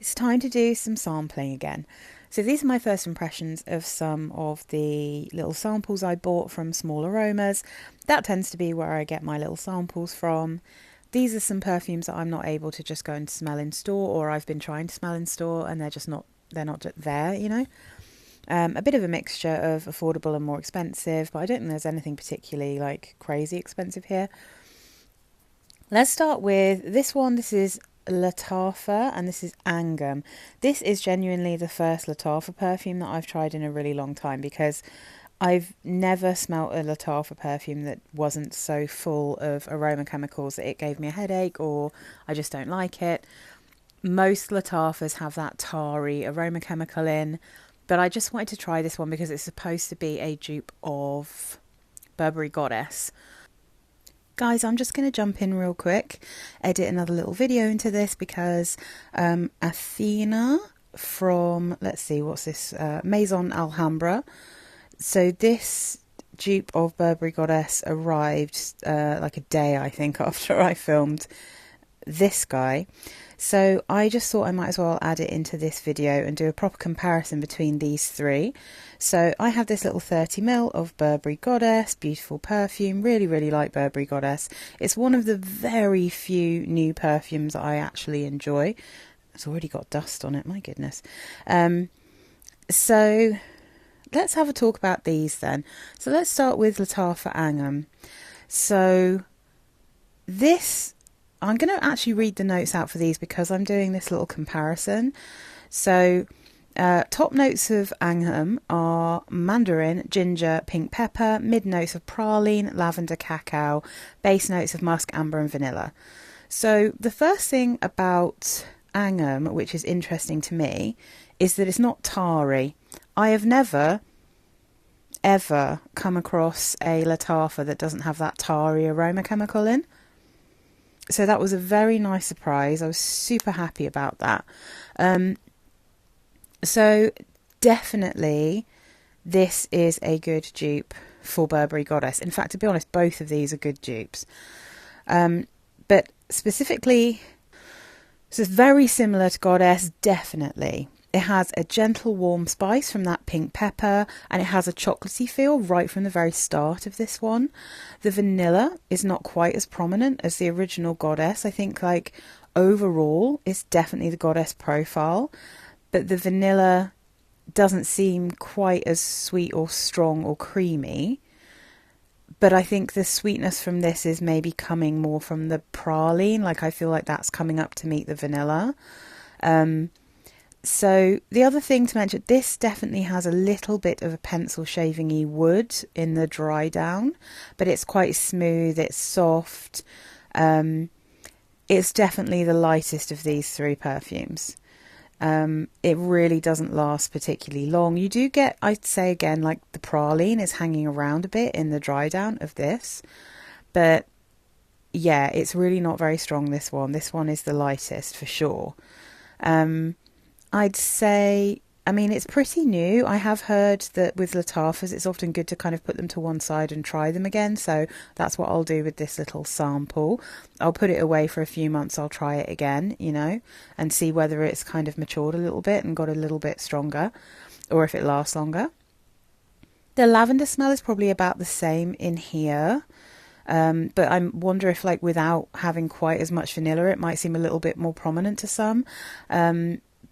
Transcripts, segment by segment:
it's time to do some sampling again. So these are my first impressions of some of the little samples I bought from Small Aromas. That tends to be where I get my little samples from. These are some perfumes that I'm not able to just go and smell in store, or I've been trying to smell in store and they're not there, you know. A bit of a mixture of affordable and more expensive, but I don't think there's anything particularly like crazy expensive here. Let's start with this one. This is Lattafa and this is Angham. This is genuinely the first Lattafa perfume that I've tried in a really long time, because I've never smelt a Lattafa perfume that wasn't so full of aroma chemicals that it gave me a headache or I just don't like it. Most Lattafas have that tarry aroma chemical in, but I just wanted to try this one because it's supposed to be a dupe of Burberry Goddess. Guys, I'm just going to jump in real quick, edit another little video into this because Athena from, let's see, what's this? Maison Alhambra. So this dupe of Burberry Goddess arrived like a day, I think, after I filmed this guy. So I just thought I might as well add it into this video and do a proper comparison between these three. So I have this little 30ml of Burberry Goddess, beautiful perfume, really like Burberry Goddess. It's one of the very few new perfumes that I actually enjoy. It's already got dust on it, my goodness. So let's have a talk about these then. So let's start with Lattafa Angham. So this, I'm going to actually read the notes out for these because I'm doing this little comparison. So top notes of Angham are mandarin, ginger, pink pepper, mid notes of praline, lavender, cacao, base notes of musk, amber and vanilla. So the first thing about Angham, which is interesting to me, is that it's not tarry. I have never ever come across a Lattafa that doesn't have that tarry aroma chemical in. So that was a very nice surprise. I was super happy about that. So definitely this is a good dupe for Burberry Goddess. In fact, to be honest, both of these are good dupes. But specifically, this is very similar to Goddess, definitely. It has a gentle warm spice from that pink pepper, and it has a chocolatey feel right from the very start of this one. The vanilla is not quite as prominent as the original Goddess. I think like overall it's definitely the Goddess profile, but the vanilla doesn't seem quite as sweet or strong or creamy. But I think the sweetness from this is maybe coming more from the praline. Like I feel like that's coming up to meet the vanilla. So the other thing to mention, this definitely has a little bit of a pencil shaving-y wood in the dry down, but it's quite smooth, it's soft. It's definitely the lightest of these three perfumes. It really doesn't last particularly long. You do get, I'd say again, like the praline is hanging around a bit in the dry down of this, but yeah, it's really not very strong, this one. This one is the lightest for sure. I'd say, I mean, it's pretty new. I have heard that with Lattafas, it's often good to kind of put them to one side and try them again. So that's what I'll do with this little sample. I'll put it away for a few months. I'll try it again, you know, and see whether it's kind of matured a little bit and got a little bit stronger, or if it lasts longer. The lavender smell is probably about the same in here. But I wonder if, like, without having quite as much vanilla, it might seem a little bit more prominent to some.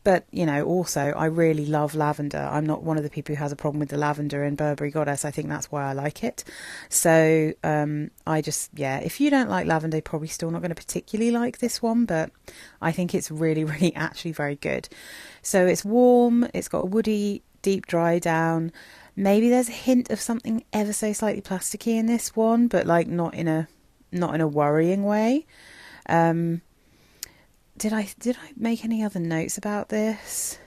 But, you know, also, I really love lavender. I'm not one of the people who has a problem with the lavender in Burberry Goddess. I think that's why I like it. So, I just, yeah, if you don't like lavender, you're probably still not going to particularly like this one. But I think it's really actually very good. So it's warm. It's got a woody, deep dry down. Maybe there's a hint of something ever so slightly plasticky in this one, but like not in a worrying way. Did I make any other notes about this?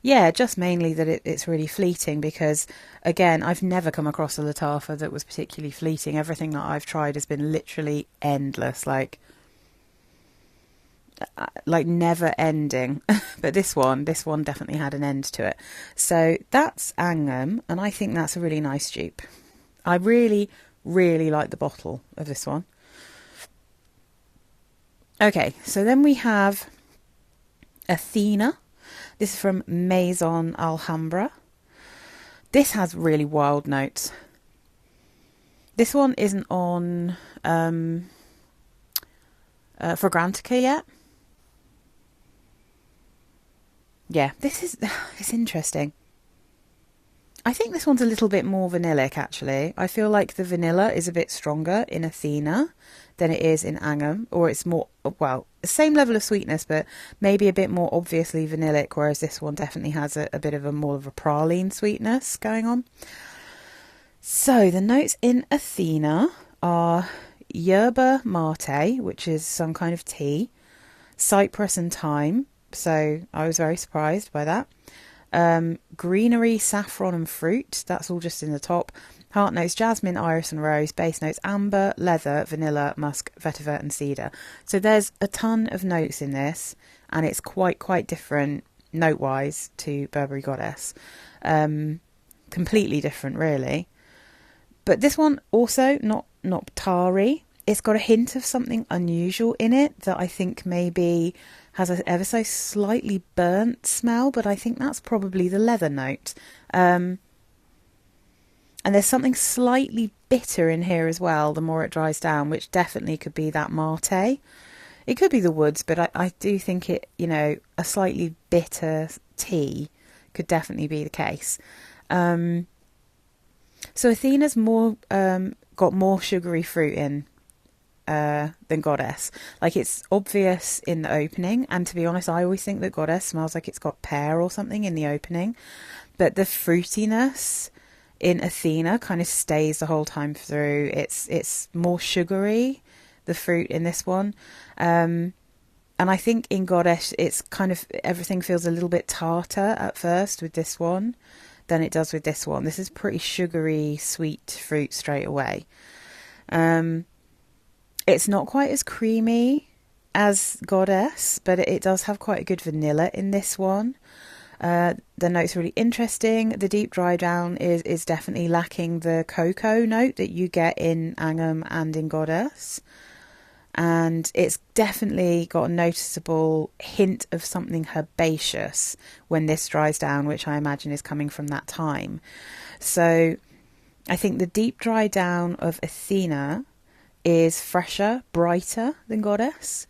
Yeah, just mainly that it's really fleeting, because again, I've never come across a Lattafa that was particularly fleeting. Everything that I've tried has been literally endless, like never ending. But this one definitely had an end to it. So that's Angham, and I think that's a really nice dupe. I really like the bottle of this one. Okay, so then we have Athena. This is from Maison Alhambra. This has really wild notes. This one isn't on Fragrantica yet. Yeah, it's interesting. I think this one's a little bit more vanillic, actually. I feel like the vanilla is a bit stronger in Athena than it is in Angham, or it's more, well, same level of sweetness, but maybe a bit more obviously vanillic, whereas this one definitely has a bit of a more of a praline sweetness going on. So the notes in Athena are yerba mate, which is some kind of tea, cypress and thyme, so I was very surprised by that. Greenery, saffron and fruit, that's all just in the top. Heart notes, jasmine, iris and rose. Base notes, amber, leather, vanilla, musk, vetiver and cedar. So there's a ton of notes in this, and it's quite different note-wise to Burberry Goddess. Completely different, really. But this one also not tarry. It's got a hint of something unusual in it that I think maybe has an ever so slightly burnt smell, but I think that's probably the leather note. And there's something slightly bitter in here as well, the more it dries down, which definitely could be that mate. It could be the woods, but I do think it, a slightly bitter tea could definitely be the case. So Athena's more got more sugary fruit in than Goddess. Like, it's obvious in the opening, and to be honest, I always think that Goddess smells like it's got pear or something in the opening, but the fruitiness in Athena kind of stays the whole time through. It's more sugary, the fruit in this one, and I think in Goddess it's kind of everything feels a little bit tartar at first with this one than it does with this one. This is pretty sugary, sweet fruit straight away. It's not quite as creamy as Goddess, but it does have quite a good vanilla in this one. The note's really interesting. The deep dry down is definitely lacking the cocoa note that you get in Angham and in Goddess. And it's definitely got a noticeable hint of something herbaceous when this dries down, which I imagine is coming from that time. So I think the deep dry down of Athena is fresher, brighter than Goddess.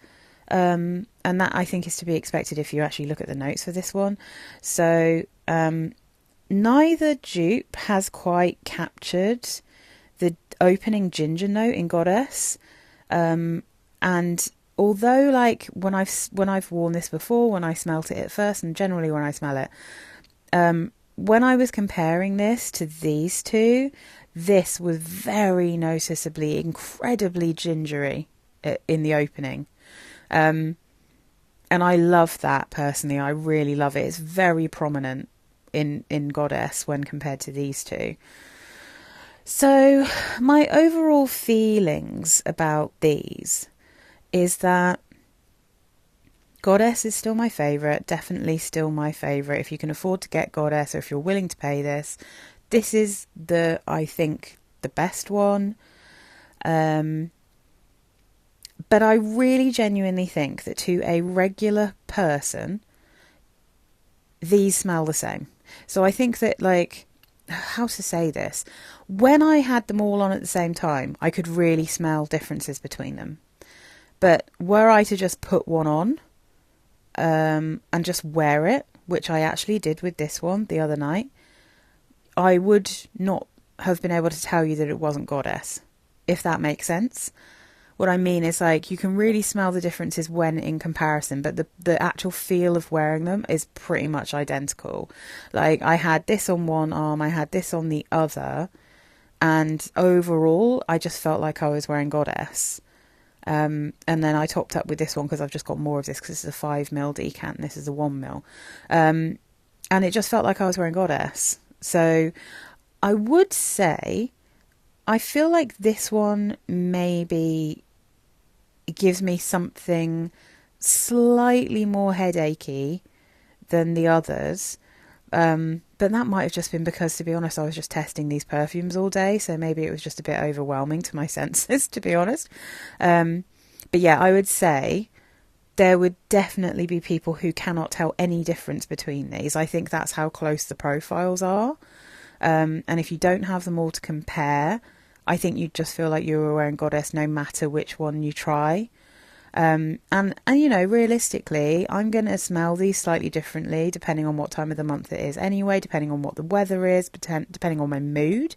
And that I think is to be expected if you actually look at the notes for this one. So neither dupe has quite captured the opening ginger note in Goddess. And although, like, when I've worn this before, when I smelt it at first, and generally when I smell it, when I was comparing this to these two, this was very noticeably incredibly gingery in the opening. And I love that personally. I really love it. It's very prominent in Goddess when compared to these two. So my overall feelings about these is that Goddess is still my favourite, definitely still my favourite. If you can afford to get Goddess, or if you're willing to pay this is I think the best one. But I really genuinely think that to a regular person, these smell the same. So I think that, like, how to say this? When I had them all on at the same time, I could really smell differences between them. But were I to just put one on and just wear it, which I actually did with this one the other night, I would not have been able to tell you that it wasn't Goddess, if that makes sense. What I mean is, like, you can really smell the differences when in comparison, but the actual feel of wearing them is pretty much identical. Like, I had this on one arm, I had this on the other, and overall I just felt like I was wearing Goddess. And then I topped up with this one because I've just got more of this, because this is a 5ml decant and this is a 1ml. And it just felt like I was wearing Goddess. So I would say I feel like this one maybe gives me something slightly more headachy than the others. But that might have just been because, to be honest, I was just testing these perfumes all day, so maybe it was just a bit overwhelming to my senses, to be honest. But yeah, I would say there would definitely be people who cannot tell any difference between these. I think that's how close the profiles are. And if you don't have them all to compare, I think you'd just feel like you were wearing Goddess no matter which one you try. And you know, realistically, I'm going to smell these slightly differently depending on what time of the month it is anyway, depending on what the weather is, depending on my mood.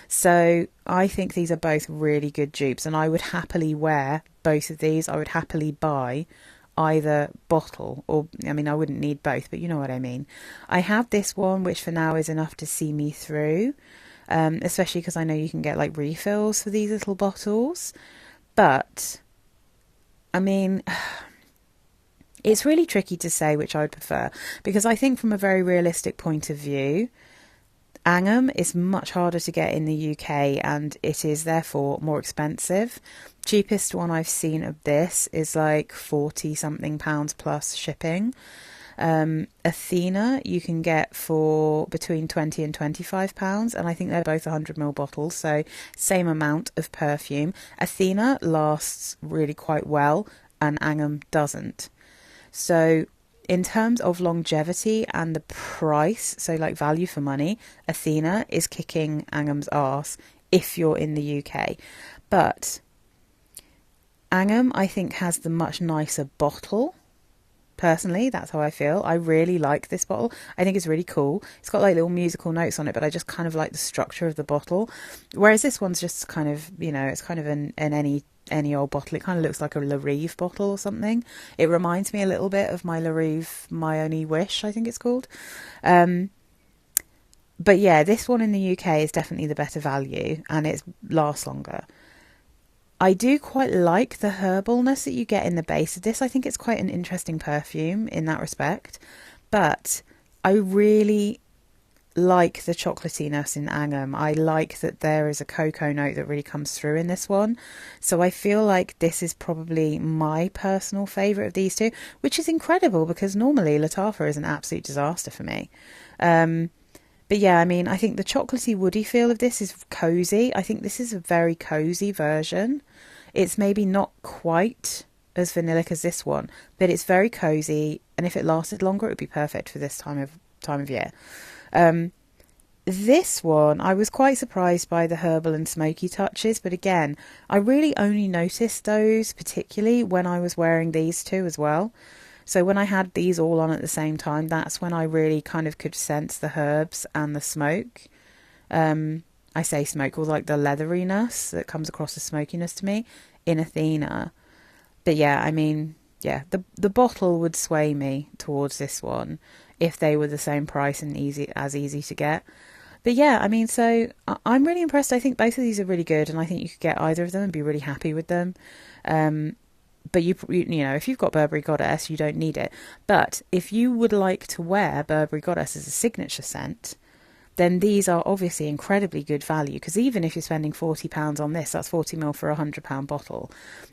So I think these are both really good dupes, and I would happily wear both of these. I would happily buy either bottle, or I mean, I wouldn't need both, but you know what I mean. I have this one, which for now is enough to see me through, especially because I know you can get like refills for these little bottles. But I mean, it's really tricky to say which I would prefer, because I think from a very realistic point of view, Angham is much harder to get in the UK, and it is therefore more expensive. Cheapest one I've seen of this is like 40 something pounds plus shipping. Athena you can get for between 20 and 25 pounds, and I think they're both 100ml bottles, so same amount of perfume. Athena lasts really quite well and Angham doesn't. So in terms of longevity and the price, so like value for money, Athena is kicking Angham's arse if you're in the UK. But Angham, I think, has the much nicer bottle. Personally, that's how I feel. I really like this bottle. I think it's really cool. It's got like little musical notes on it, but I just kind of like the structure of the bottle. Whereas this one's just kind of, you know, it's kind of an any old bottle. It kind of looks like a La Rive bottle or something. It reminds me a little bit of my La Rive My Only Wish, I think it's called. But yeah, this one in the UK is definitely the better value, and it lasts longer. I do quite like the herbalness that you get in the base of this. I think it's quite an interesting perfume in that respect. But I really like the chocolatiness in Angham. I like that there is a cocoa note that really comes through in this one. So I feel like this is probably my personal favourite of these two, which is incredible because normally Lattafa is an absolute disaster for me. But yeah, I mean, I think the chocolatey woody feel of this is cosy. I think this is a very cosy version. It's maybe not quite as vanillic as this one, but it's very cosy. And if it lasted longer, it would be perfect for this time of year. This one, I was quite surprised by the herbal and smoky touches. But again, I really only noticed those particularly when I was wearing these two as well. So when I had these all on at the same time, that's when I really kind of could sense the herbs and the smoke. I say smoke, or like the leatheriness that comes across as smokiness to me in Athena. But yeah, I mean, yeah, the bottle would sway me towards this one if they were the same price and easy to get. But yeah, I mean, so I'm really impressed. I think both of these are really good, and I think you could get either of them and be really happy with them. But you know, if you've got Burberry Goddess, you don't need it. But if you would like to wear Burberry Goddess as a signature scent, then these are obviously incredibly good value, because even if you're spending £40 on this, that's 40ml for a £100 bottle.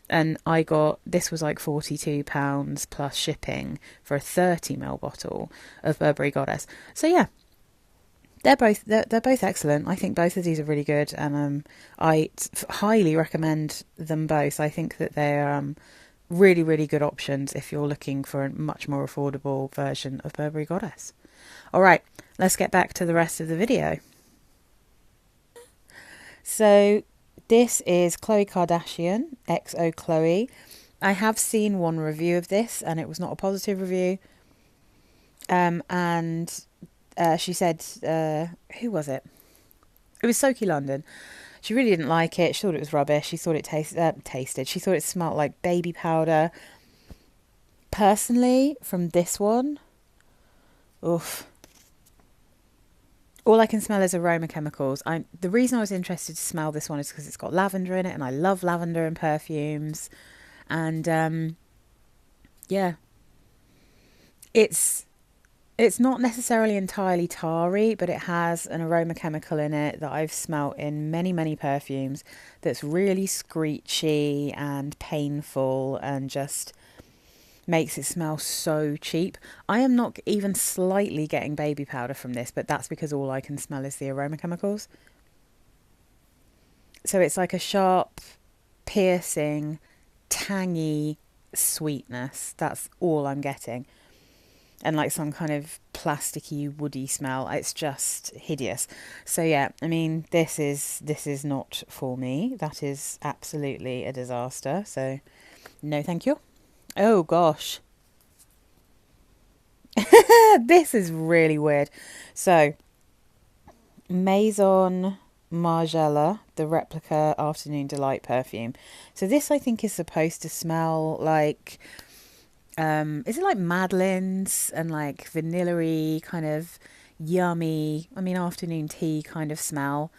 And I got, this was like £42 plus shipping for a 30ml bottle of Burberry Goddess. So yeah, they're both excellent. I think both of these are really good, and I highly recommend them both. I think that they're really, really good options if you're looking for a much more affordable version of Burberry Goddess. All right, let's get back to the rest of the video. So this is Khloe Kardashian, XO Khloe. I have seen one review of this, and it was not a positive review. And she said, who was it? It was Soki London. She really didn't like it. She thought it was rubbish. She thought it tasted. She thought it smelled like baby powder. Personally, from this one, oof. All I can smell is aroma chemicals. The reason I was interested to smell this one is because it's got lavender in it, and I love lavender in perfumes. And yeah, it's not necessarily entirely tarry, but it has an aroma chemical in it that I've smelt in many, many perfumes that's really screechy and painful and just makes it smell so cheap. I am not even slightly getting baby powder from this, but that's because all I can smell is the aroma chemicals. So it's like a sharp, piercing, tangy, sweetness. That's all I'm getting. And like some kind of plasticky, woody smell. It's just hideous. So yeah, I mean, this is not for me. That is absolutely a disaster. So no, thank you. Oh gosh, this is really weird. So Maison Margiela, the Replica Afternoon Delight perfume. So this I think is supposed to smell like, is it like Madeline's and like vanilla-y kind of yummy, I mean afternoon tea kind of smell.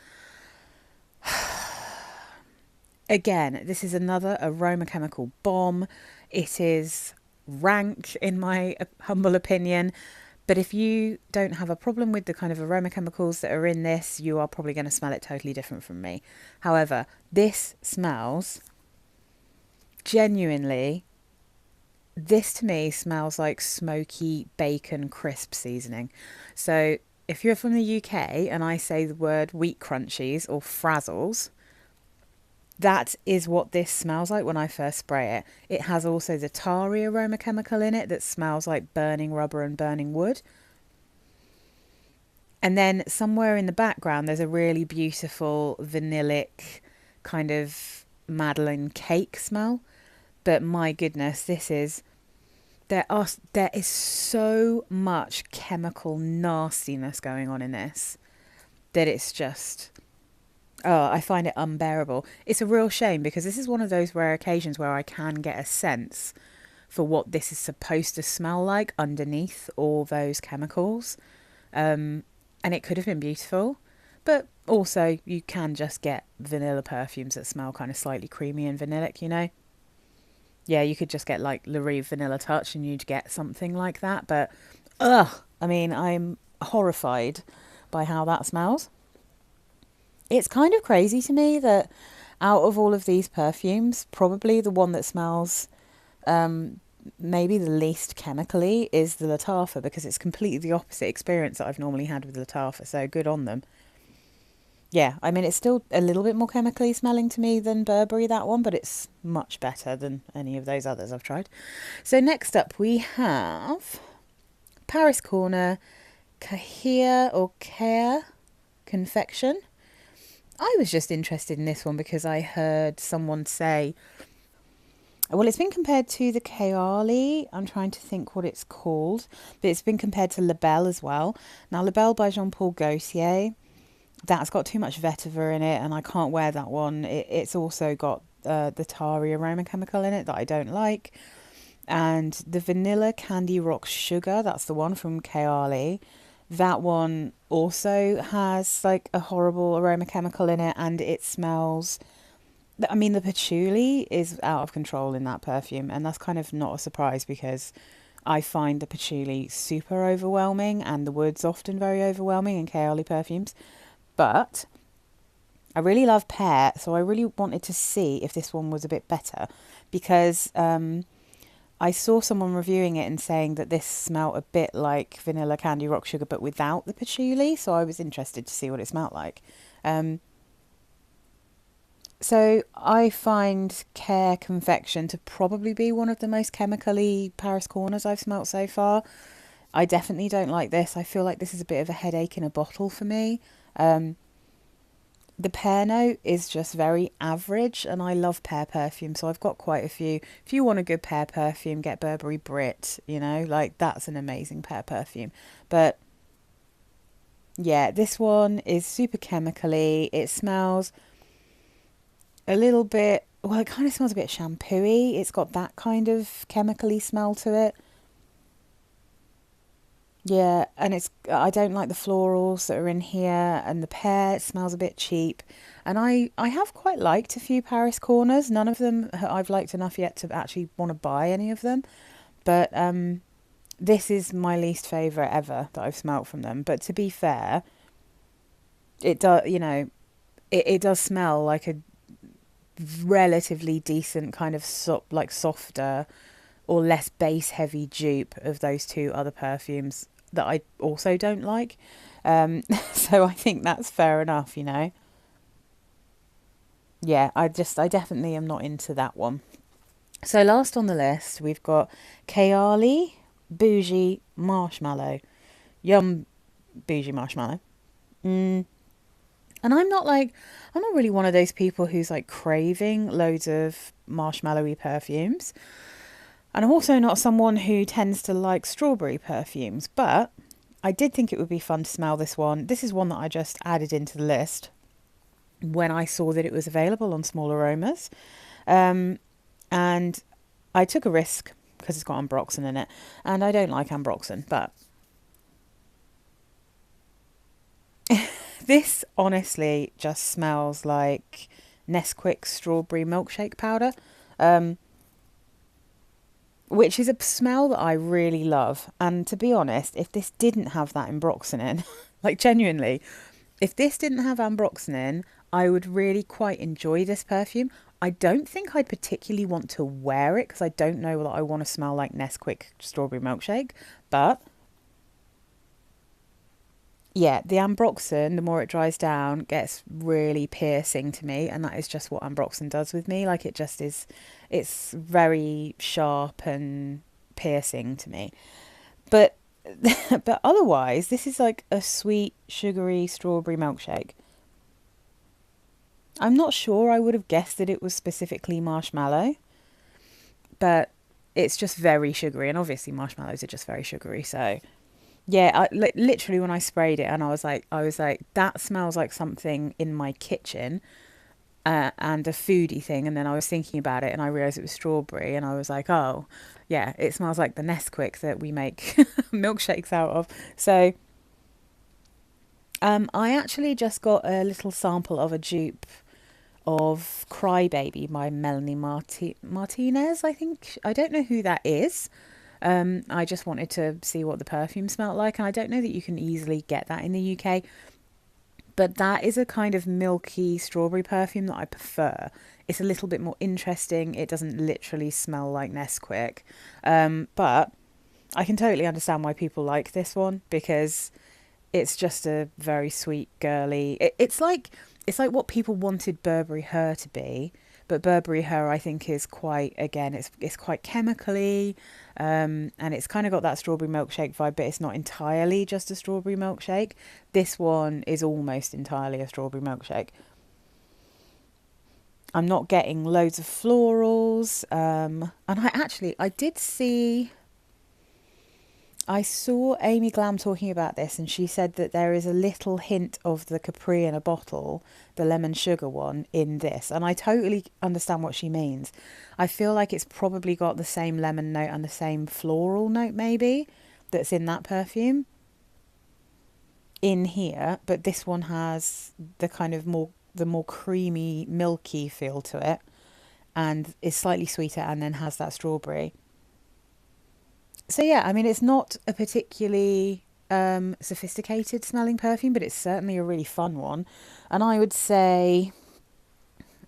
Again, this is another aroma chemical bomb. It is rank in my humble opinion. But if you don't have a problem with the kind of aroma chemicals that are in this, you are probably going to smell it totally different from me. However, this smells genuinely, this to me smells like smoky bacon crisp seasoning. So if you're from the UK and I say the word wheat crunchies or frazzles, that is what this smells like when I first spray it. It has also the tarry aroma chemical in it that smells like burning rubber and burning wood. And then somewhere in the background, there's a really beautiful vanillic kind of Madeleine cake smell. But my goodness, there is so much chemical nastiness going on in this that it's just, oh, I find it unbearable. It's a real shame because this is one of those rare occasions where I can get a sense for what this is supposed to smell like underneath all those chemicals. And it could have been beautiful, but also you can just get vanilla perfumes that smell kind of slightly creamy and vanillic, you know? Yeah, you could just get like La Rive Vanilla Touch and you'd get something like that, but ugh, I mean, I'm horrified by how that smells. It's kind of crazy to me that out of all of these perfumes, probably the one that smells maybe the least chemically is the Lattafa, because it's completely the opposite experience that I've normally had with Lattafa, so good on them. Yeah, I mean, it's still a little bit more chemically smelling to me than Burberry, that one, but it's much better than any of those others I've tried. So next up we have Paris Corner Khair or Khair Confection. I was just interested in this one because I heard someone say, well, it's been compared to the Kayali. I'm trying to think what it's called, but it's been compared to La Belle as well. Now, La Belle by Jean Paul Gaultier, that's got too much vetiver in it, and I can't wear that one. It's also got the tarry aroma chemical in it that I don't like. And the Vanilla Candy Rock Sugar, that's the one from Kayali. That one also has like a horrible aroma chemical in it, and it smells, I mean, the patchouli is out of control in that perfume, and that's kind of not a surprise because I find the patchouli super overwhelming and the wood's often very overwhelming in Kayali perfumes. But I really love pear, so I really wanted to see if this one was a bit better because I saw someone reviewing it and saying that this smelled a bit like Vanilla Candy Rock Sugar but without the patchouli, so I was interested to see what it smelled like. So I find Khair Confection to probably be one of the most chemically Paris Corners I've smelt so far. I definitely don't like this. I feel like this is a bit of a headache in a bottle for me. The pear note is just very average, and I love pear perfume, so I've got quite a few. If you want a good pear perfume, get Burberry Brit, you know, like that's an amazing pear perfume. But yeah, this one is super chemically. It smells a little bit, well, it kind of smells a bit shampooey. It's got that kind of chemically smell to it. Yeah, and I don't like the florals that are in here, and the pear smells a bit cheap. And I have quite liked a few Paris Corners. None of them I've liked enough yet to actually want to buy any of them. But this is my least favourite ever that I've smelt from them. But to be fair, it does, you know, it does smell like a relatively decent kind of like softer or less base heavy dupe of those two other perfumes that I also don't like. So I think that's fair enough, you know. Yeah, I definitely am not into that one. So last on the list, we've got Kayali, Boujee, Marshmallow. Yum, Boujee Marshmallow. Mm. And I'm not really one of those people who's like craving loads of marshmallowy perfumes. And I'm also not someone who tends to like strawberry perfumes, but I did think it would be fun to smell this one. This is one that I just added into the list when I saw that it was available on Small Aromas. Um, and I took a risk because it's got ambroxan in it. And I don't like ambroxan, but this honestly just smells like Nesquik strawberry milkshake powder. Um, which is a smell that I really love. And to be honest, if this didn't have that ambroxan in, like genuinely, if this didn't have ambroxan in, I would really quite enjoy this perfume. I don't think I'd particularly want to wear it because I don't know that I want to smell like Nesquik strawberry milkshake. But yeah, the ambroxan, the more it dries down, gets really piercing to me, and that is just what ambroxan does with me. Like it just is, it's very sharp and piercing to me. But but otherwise, this is like a sweet, sugary strawberry milkshake. I'm not sure I would have guessed that it was specifically marshmallow, but it's just very sugary, and obviously marshmallows are just very sugary. So yeah, literally when I sprayed it, and I was like, that smells like something in my kitchen, and a foodie thing. And then I was thinking about it, and I realised it was strawberry, and I was like, oh, yeah, it smells like the Nesquik that we make milkshakes out of. So I actually just got a little sample of a dupe of Crybaby by Melanie Martinez, I think. I don't know who that is. I just wanted to see what the perfume smelled like, and I don't know that you can easily get that in the UK, but that is a kind of milky strawberry perfume that I prefer. It's a little bit more interesting. It doesn't literally smell like Nesquik, but I can totally understand why people like this one because it's just a very sweet, girly. It's like what people wanted Burberry Her to be, but Burberry Her I think is quite again it's quite chemically, and it's kind of got that strawberry milkshake vibe, but it's not entirely just a strawberry milkshake. This one is almost entirely a strawberry milkshake. I'm not getting loads of florals, and I did see I saw Amy Glam talking about this, and she said that there is a little hint of the Capri in a bottle, the lemon sugar one, in this. And I totally understand what she means. I feel like it's probably got the same lemon note and the same floral note, maybe, that's in that perfume in here. But this one has the kind of the more creamy, milky feel to it, and is slightly sweeter, and then has that strawberry. So yeah, I mean, it's not a particularly sophisticated smelling perfume, but it's certainly a really fun one. And I would say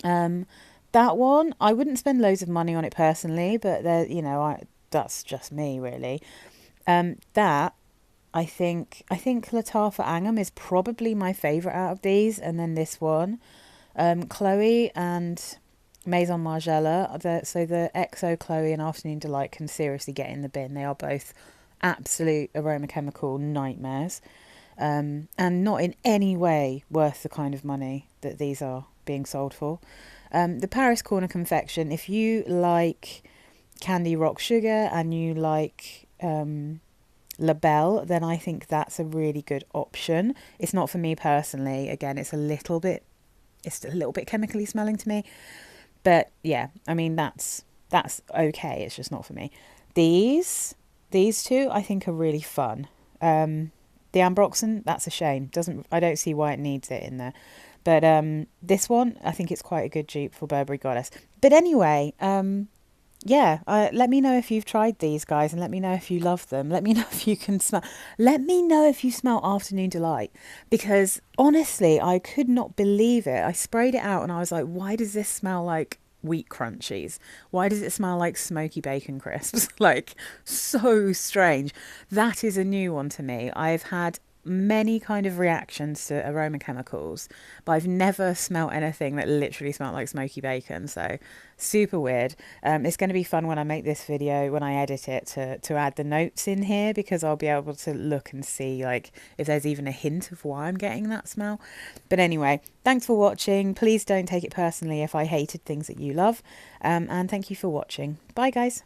um, that one, I wouldn't spend loads of money on it personally, but there, that's just me really. That I think Lattafa Angham is probably my favourite out of these, and then this one, Khloe and Maison Margiela. So the XO Chloe and Afternoon Delight can seriously get in the bin. They are both absolute aroma chemical nightmares, and not in any way worth the kind of money that these are being sold for. The Paris Corner Confection, if you like Candy Rock Sugar and you like Labelle, then I think that's a really good option. It's not for me personally. Again, it's a little bit chemically smelling to me. But yeah, I mean that's okay. It's just not for me. These these two I think are really fun. The Ambroxan, that's a shame. Doesn't I don't see why it needs it in there. But this one I think it's quite a good dupe for Burberry Goddess. But anyway, yeah, let me know if you've tried these guys, and let me know if you love them. Let me know if you can smell. Let me know if you smell Afternoon Delight, because honestly, I could not believe it. I sprayed it out and I was like, why does this smell like wheat crunchies? Why does it smell like smoky bacon crisps? Like, so strange. That is a new one to me. I've had many kind of reactions to aroma chemicals, but I've never smelt anything that literally smelled like smoky bacon. So super weird. It's going to be fun when I make this video, when I edit it, to add the notes in here, because I'll be able to look and see like if there's even a hint of why I'm getting that smell. But anyway, thanks for watching. Please don't take it personally if I hated things that you love. And thank you for watching. Bye guys.